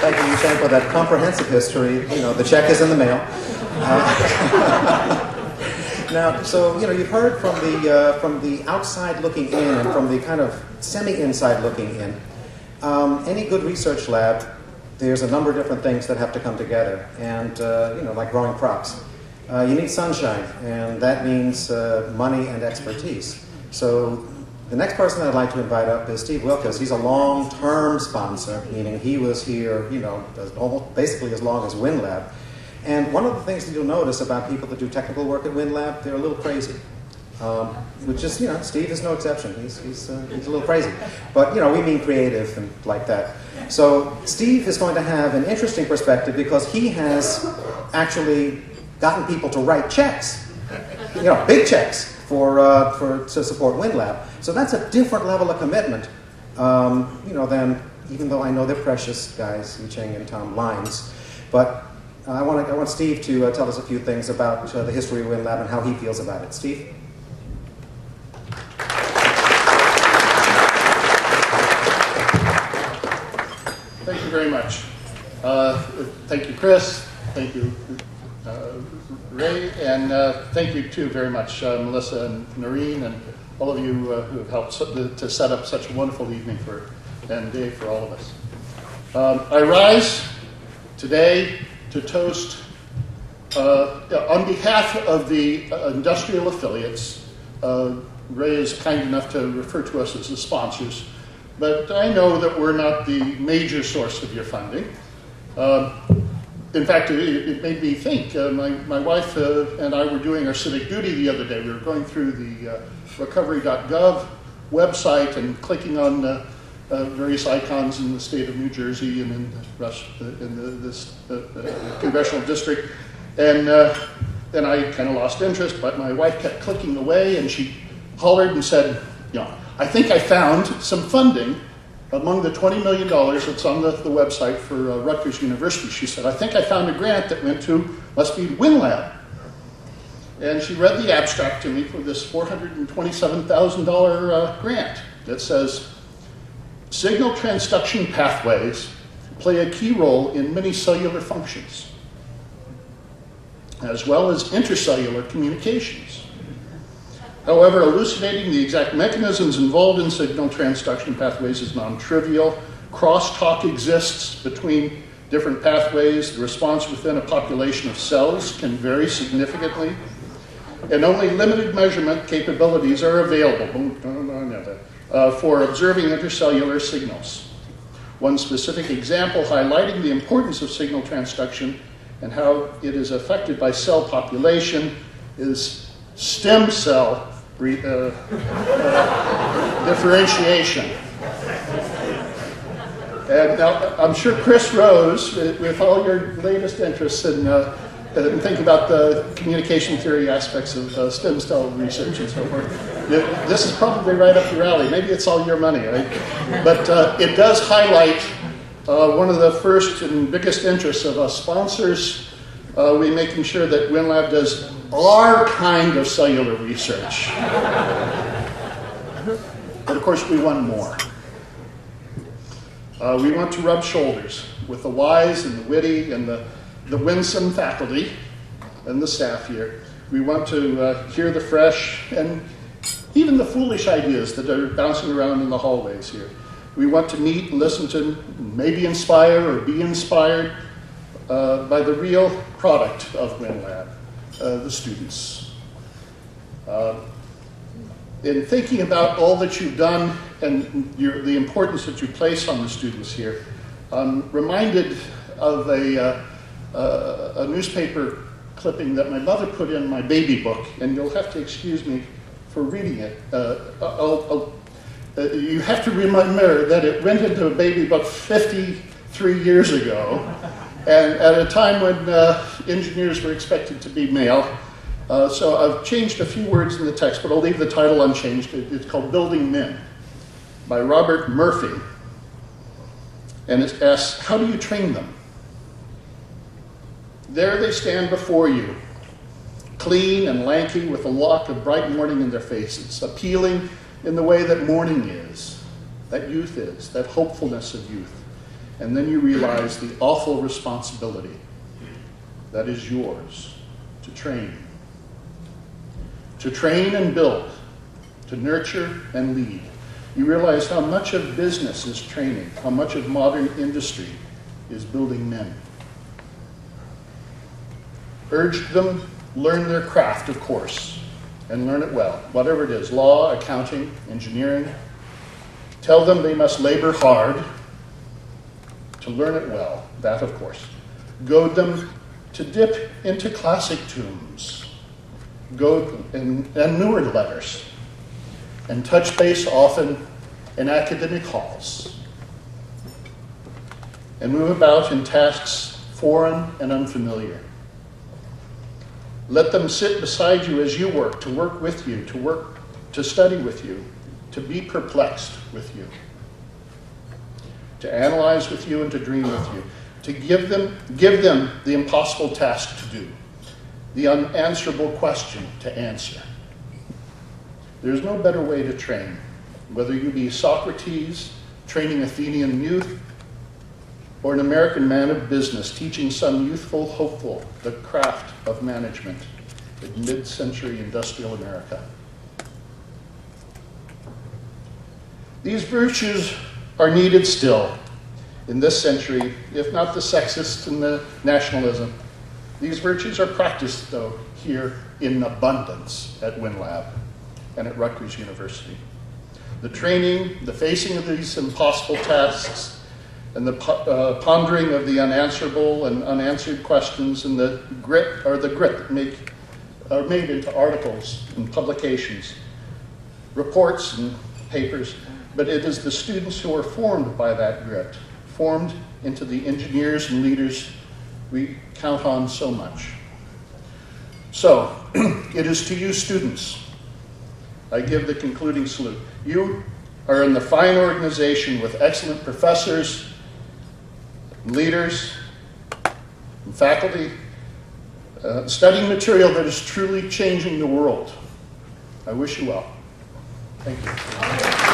Thank you, Yusheng, for that comprehensive history. You know, the check is in the mail. Now, so, you know, you've heard from the outside looking in and from the kind of semi-inside looking in. Any good research lab, there's a number of different things that have to come together. And, you know, like growing crops. You need sunshine, and that means money and expertise. So the next person I'd like to invite up is Steve Wilkus. He's a long-term sponsor, meaning he was here, you know, almost basically as long as WINLAB. And one of the things that you'll notice about people that do technical work at WINLAB, they're a little crazy. Which is, you know, Steve is no exception. He's a little crazy. But, you know, we mean creative and like that. So Steve is going to have an interesting perspective because he has actually gotten people to write checks, you know, big checks to support WINLAB. So that's a different level of commitment, you know, than, even though I know they're precious guys, Yusheng and Tom Lines. But I want Steve to tell us a few things about the history of WINLAB and how he feels about it. Steve? Thank you very much. Thank you, Chris. Thank you, Ray. And thank you, too, very much, Melissa and Noreen, and all of you who have helped to set up such a wonderful evening and day for all of us. I rise today to toast, on behalf of the industrial affiliates. Ray is kind enough to refer to us as the sponsors, but I know that we're not the major source of your funding. In fact, it made me think. My wife and I were doing our civic duty the other day. We were going through the recovery.gov website and clicking on various icons in the state of New Jersey and in this congressional district. And then I kind of lost interest, but my wife kept clicking away, and she hollered and said, you know, I think I found some funding among the $20 million that's on the website for Rutgers University. She said, I think I found a grant that went to, must be WINLAB. And she read the abstract to me for this $427,000 grant that says, signal transduction pathways play a key role in many cellular functions, as well as intercellular communications. However, elucidating the exact mechanisms involved in signal transduction pathways is non-trivial. Crosstalk exists between different pathways. The response within a population of cells can vary significantly, and only limited measurement capabilities are available for observing intercellular signals. One specific example highlighting the importance of signal transduction and how it is affected by cell population is stem cell differentiation. And now, I'm sure Chris Rose, with all your latest interests in thinking about the communication theory aspects of stem cell research and so forth, this is probably right up your alley. Maybe it's all your money, right? But it does highlight one of the first and biggest interests of us sponsors. We making sure that WINLAB does our kind of cellular research. But of course, we want more. We want to rub shoulders with the wise and the witty and the winsome faculty and the staff here. We want to hear the fresh and even the foolish ideas that are bouncing around in the hallways here. We want to meet and listen to, maybe inspire or be inspired by the real product of WINLAB, the students. In thinking about all that you've done and the importance that you place on the students here, I'm reminded of a newspaper clipping that my mother put in my baby book, and you'll have to excuse me for reading it. You have to remember that it went into a baby book 53 years ago, and at a time when engineers were expected to be male. So I've changed a few words in the text, but I'll leave the title unchanged. It's called Building Men by Robert Murphy. And it asks, how do you train them? There they stand before you, clean and lanky with a lock of bright morning in their faces, appealing in the way that morning is, that youth is, that hopefulness of youth. And then you realize the awful responsibility that is yours to train. To train and build, to nurture and lead. You realize how much of business is training, how much of modern industry is building men. Urge them, learn their craft, of course, and learn it well, whatever it is, law, accounting, engineering. Tell them they must labor hard to learn it well, that of course. Goad them to dip into classic tombs, and newer letters, and touch base often in academic halls, and move about in tasks foreign and unfamiliar. Let them sit beside you as you work, to work with you, to study with you, to be perplexed with you, to analyze with you and to dream with you, to give them the impossible task to do, the unanswerable question to answer. There's no better way to train, whether you be Socrates training Athenian youth, or an American man of business teaching some youthful hopeful the craft of management in mid-century industrial America. These virtues are needed still in this century, if not the sexist and the nationalism. These virtues are practiced, though, here in abundance at WINLAB and at Rutgers University. The training, the facing of these impossible tasks, and the pondering of the unanswerable and unanswered questions, and the grit that are made into articles and publications, reports and papers. But it is the students who are formed by that grit, formed into the engineers and leaders we count on so much. So, it is to you students I give the concluding salute. You are in the fine organization with excellent professors, leaders, and faculty, studying material that is truly changing the world. I wish you well. Thank you.